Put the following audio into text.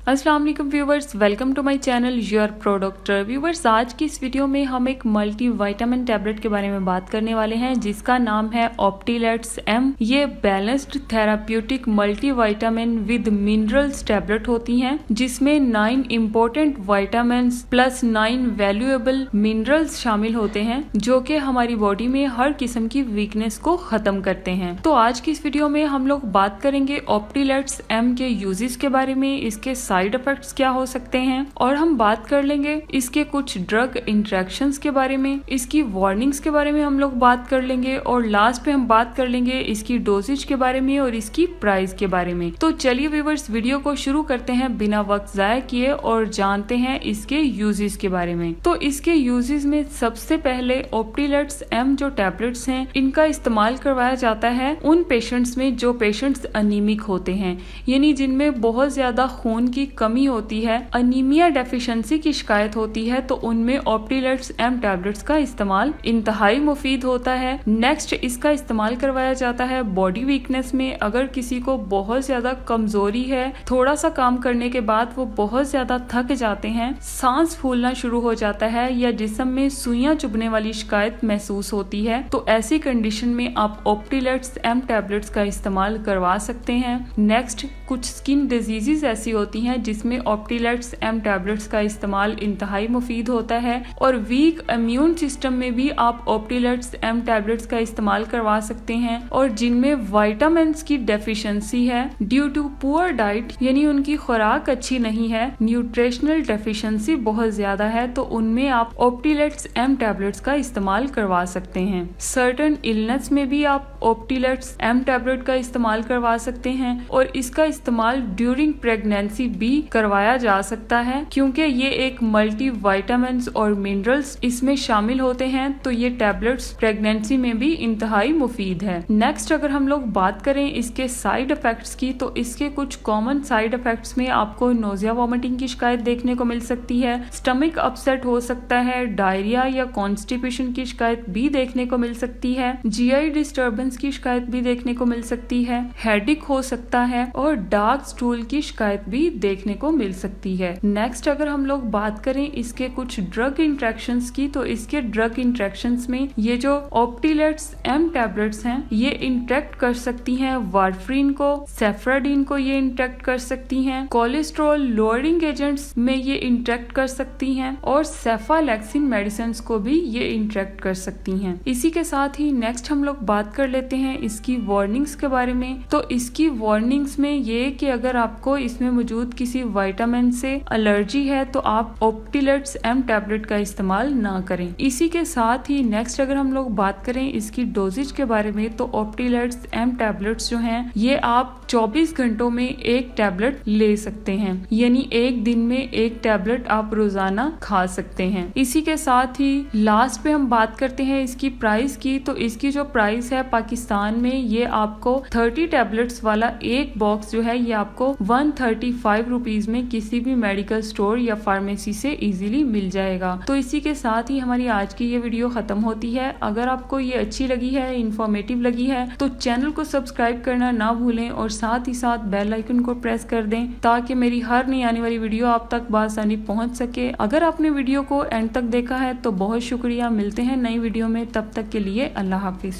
अस्सलाम वालेकुम viewers, welcome to my channel your producer. Viewers, आज की इस वीडियो में हम एक मल्टी विटामिन टैबलेट के बारे में बात करने वाले हैं जिसका नाम है ऑप्टीलेट्स एम। ये balanced therapeutic multi vitamin with minerals tablet होती हैं जिसमें 9 important vitamin plus 9 valuable minerals शामिल होते हैं जो कि हमारी बॉडी में हर किस्म की वीकनेस को खत्म करते हैं। तो आज की इस वीडियो में हम लोग बात करेंगे ऑप्टीलेट्स एम के यूजेस के बारे में, इसके साइड इफेक्ट्स क्या हो सकते हैं, और हम बात कर लेंगे इसके कुछ ड्रग इंटरेक्शंस के बारे में, इसकी वार्निंग्स के बारे में हम लोग बात कर लेंगे, और लास्ट पे हम बात कर लेंगे इसकी डोजेज के बारे में और इसकी प्राइस के बारे में। तो चलिए व्यूवर्स, वीडियो को शुरू करते हैं बिना वक्त जाया किए और जानते हैं इसके यूजेस के बारे में। तो इसके यूजेस में सबसे पहले ऑप्टीलेट्स एम जो टैबलेट्स हैं इनका इस्तेमाल करवाया जाता है उन पेशेंट्स में जो पेशेंट्स अनीमिक होते हैं, यानी जिनमें बहुत ज्यादा खून की कमी होती है, अनीमिया डेफिशिएंसी की शिकायत होती है, तो उनमें ऑप्टीलेट्स एम टैबलेट्स का इस्तेमाल इंतहाई मुफीद होता है। नेक्स्ट, इसका इस्तेमाल करवाया जाता है बॉडी वीकनेस में। अगर किसी को बहुत ज्यादा कमजोरी है, थोड़ा सा काम करने के बाद वो बहुत ज्यादा थक जाते हैं, सांस फूलना शुरू हो जाता है या जिस्म में सुइयां चुभने वाली शिकायत महसूस होती है, तो ऐसी कंडीशन में आप ऑप्टीलेट्स एम टैबलेट्स का इस्तेमाल करवा सकते हैं। नेक्स्ट, कुछ स्किन डिजीजेस ऐसी होती हैं जिसमें ऑप्टीलेट्स एम टैबलेट्स का इस्तेमाल इंतहाई मुफीद होता है, और वीक इम्यून सिस्टम में भी आप ऑप्टीलेट्स एम टैबलेट्स का इस्तेमाल करवा सकते हैं। और जिनमें विटामिन्स की डेफिशिएंसी है ड्यू टू पुअर डाइट, यानी उनकी खुराक अच्छी नहीं है, न्यूट्रिशनल डेफिशिएंसी बहुत ज्यादा है, तो उनमें आप ऑप्टीलेट्स एम टैबलेट्स का इस्तेमाल करवा सकते हैं। सर्टेन इलनेस में भी आप ऑप्टीलेट्स एम टैबलेट का इस्तेमाल करवा सकते हैं, और इसका इस्तेमाल ड्यूरिंग प्रेगनेंसी भी करवाया जा सकता है क्योंकि ये एक मल्टी विटामिन्स और मिनरल्स इसमें शामिल होते हैं, तो ये टैबलेट्स प्रेगनेंसी में भी इंतहाई मुफीद है। नेक्स्ट, अगर हम लोग बात करें इसके साइड इफेक्ट्स की, तो इसके कुछ कॉमन साइड इफेक्ट्स में आपको नोजिया वॉमिटिंग की शिकायत देखने को मिल सकती है, स्टमक अपसेट हो सकता है, डायरिया या कॉन्स्टिपेशन की शिकायत भी देखने को मिल सकती है, जीआई डिस्टर्बेंस की शिकायत भी देखने को मिल सकती है, हेडेक हो सकता है, और डार्क स्टूल की शिकायत भी देखने को मिल सकती है। नेक्स्ट, अगर हम लोग बात करें इसके कुछ ड्रग इंटरेक्शंस की, तो इसके ड्रग इंटरेक्शंस में ये जो ऑप्टीलेट्स एम टैबलेट्स हैं ये इंटरेक्ट कर सकती हैं वारफ्रीन को, सेफ्राडीन को ये इंटरेक्ट कर सकती हैं, कोलेस्ट्रॉल लोअरिंग एजेंट्स में ये इंटरेक्ट कर सकती हैं, और सेफालेक्सिन मेडिसिन को भी ये इंटरेक्ट कर सकती हैं। इसी के साथ ही नेक्स्ट हम लोग बात कर लेते हैं इसकी वार्निंग्स के बारे में। तो इसकी वार्निंग्स में ये कि अगर आपको इसमें मौजूद किसी विटामिन से एलर्जी है तो आप ऑप्टीलेट्स एम टैबलेट का इस्तेमाल ना करें। इसी के साथ ही नेक्स्ट अगर हम लोग बात करें इसकी डोजेज के बारे में, तो ऑप्टीलेट्स एम टैबलेट्स जो हैं ये आप 24 घंटों में एक टैबलेट ले सकते हैं, यानी एक दिन में एक टैबलेट आप रोजाना खा सकते हैं। इसी के साथ ही लास्ट पे हम बात करते हैं इसकी प्राइस की। तो इसकी जो प्राइस है पाकिस्तान में, ये आपको 30 टैबलेट्स वाला एक बॉक्स जो है ये आपको 135 रुपीज में किसी भी मेडिकल स्टोर या फार्मेसी से इजीली मिल जाएगा। तो इसी के साथ ही हमारी आज की ये वीडियो खत्म होती है। अगर आपको ये अच्छी लगी है, इंफॉर्मेटिव लगी है, तो चैनल को सब्सक्राइब करना ना भूलें और साथ ही साथ बेल आइकन को प्रेस कर दें ताकि मेरी हर नई आने वाली वीडियो आप तक बआसानी पहुंच सके। अगर आपने वीडियो को एंड तक देखा है तो बहुत शुक्रिया। मिलते हैं नई वीडियो में, तब तक के लिए अल्लाह हाफिज।